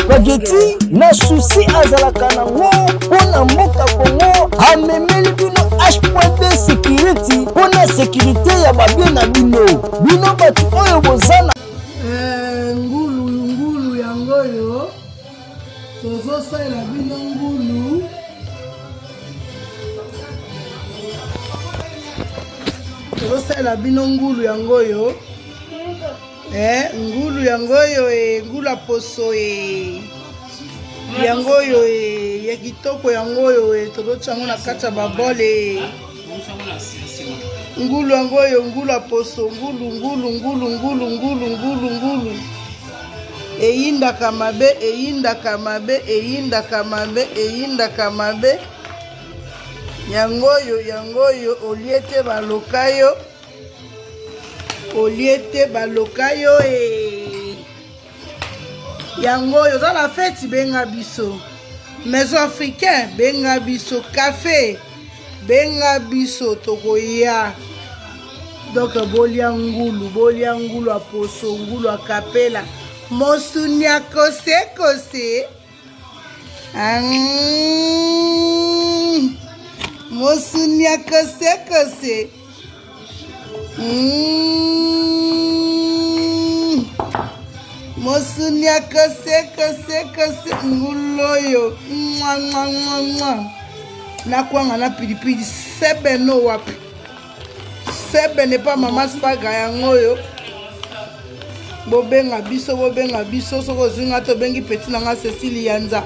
bageti na susi azalaka nango mpona mboka Kongo amemeli bino H.D security mpona sécurité ya babie na bino bato oyo bozana ngulu yangoyo tozosalela bino ngulu yangoyo ngulu yangoyo ngulu aposo yangoyo ya kitoko yangoyo tozotyango na kati ya babole ngulu yangoyo ngulu aposo ngulu eyindaka mabe yangoyo oliete balokayo yangoyo za la fête benga biso maison africain benga biso café benga biso tokoya donc bolia ngulu aposo ngulu akapela mosunia kose mosunia kose mosunia kose nguloyo nakwanga na pilipili sebe no wapi sebe ne pa mama spaga yangoyo bobenga biso soko zinga to bengi petit nanga Cécile Yanza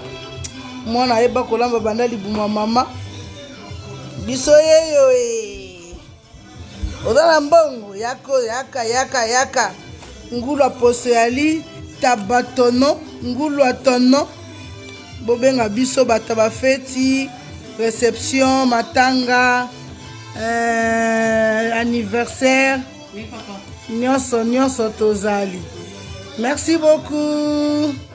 mwana yeba kolamba banda libuma mama biso yeyo odala mbongo yaka ngulu aposo yali tabatono ngulu atono bobenga biso bata bafeti réception matanga anniversaire nyonso tozali merci beaucoup.